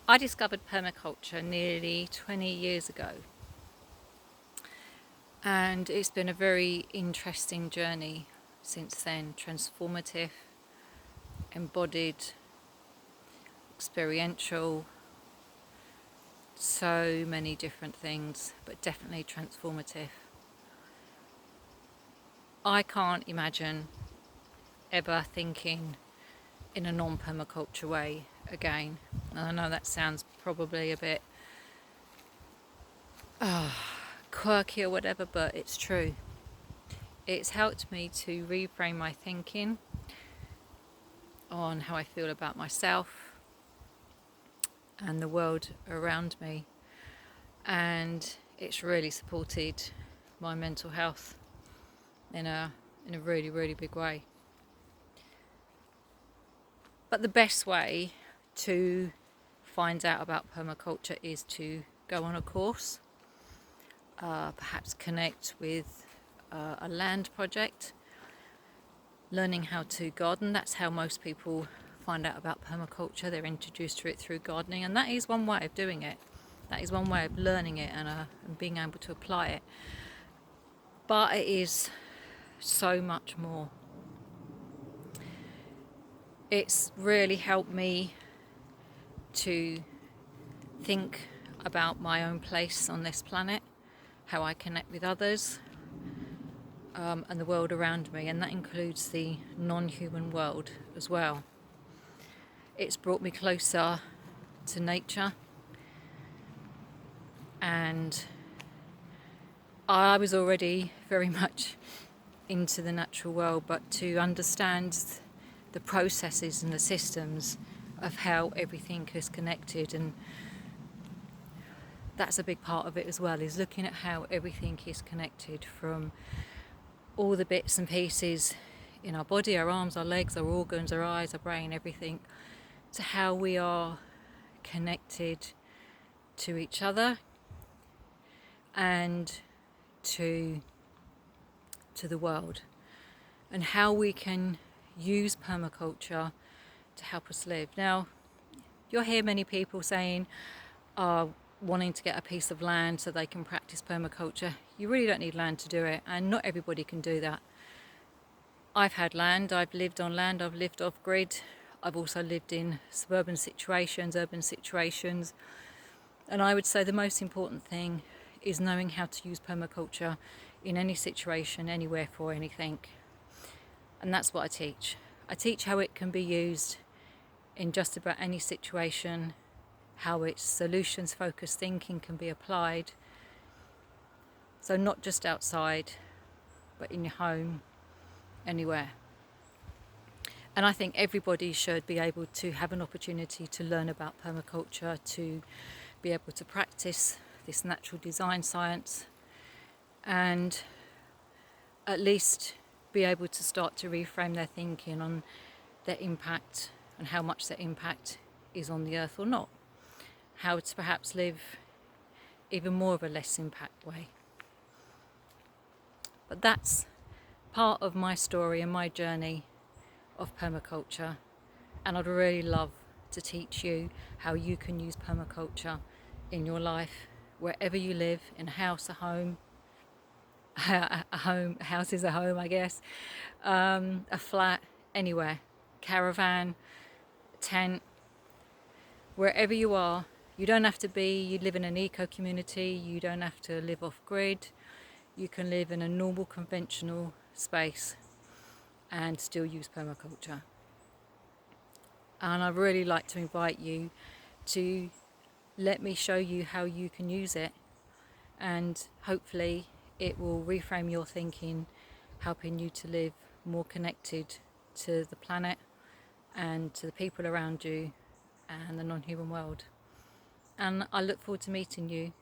I discovered permaculture nearly 20 years ago, and it's been a very interesting journey since then. Transformative, embodied, experiential, so many different things, but definitely transformative. I can't imagine ever thinking in a non-permaculture way again. And I know that sounds probably a bit quirky or whatever, but it's true. It's helped me to reframe my thinking on how I feel about myself and the world around me, and it's really supported my mental health in a really, really big way. But the best way to find out about permaculture is to go on a course, perhaps connect with a land project, learning how to garden. That's how most people find out about permaculture. They're introduced to it through gardening, and that is one way of doing it. That is one way of learning it and being able to apply it. But it is so much more. It's really helped me to think about my own place on this planet, how I connect with others, and the world around me, and that includes the non-human world as well. It's brought me closer to nature, and I was already very much into the natural world, but to understand the processes and the systems of how everything is connected, and that's a big part of it as well, is looking at how everything is connected, from all the bits and pieces in our body, our arms, our legs, our organs, our eyes, our brain, everything, to how we are connected to each other and to the world, and how we can use permaculture to help us live. Now, you'll hear many people saying, wanting to get a piece of land so they can practice permaculture. You really don't need land to do it, and not everybody can do that. I've had land, I've lived on land, I've lived off grid, I've also lived in suburban situations, urban situations, and I would say the most important thing is knowing how to use permaculture in any situation, anywhere, for anything. And that's what I teach. I teach how it can be used in just about any situation, how its solutions-focused thinking can be applied. So not just outside, but in your home, anywhere. And I think everybody should be able to have an opportunity to learn about permaculture, to be able to practice this natural design science, and at least be able to start to reframe their thinking on their impact and how much their impact is on the earth or not. How to perhaps live even more of a less impact way. But that's part of my story and my journey of permaculture, and I'd really love to teach you how you can use permaculture in your life, wherever you live, in a house, a home, a house is a home, I guess, a flat, anywhere, caravan, tent, wherever you are. You don't have to you live in an eco community, you don't have to live off grid, you can live in a normal conventional space and still use permaculture. And I'd really like to invite you to let me show you how you can use it, and hopefully it will reframe your thinking, helping you to live more connected to the planet and to the people around you and the non-human world. And I look forward to meeting you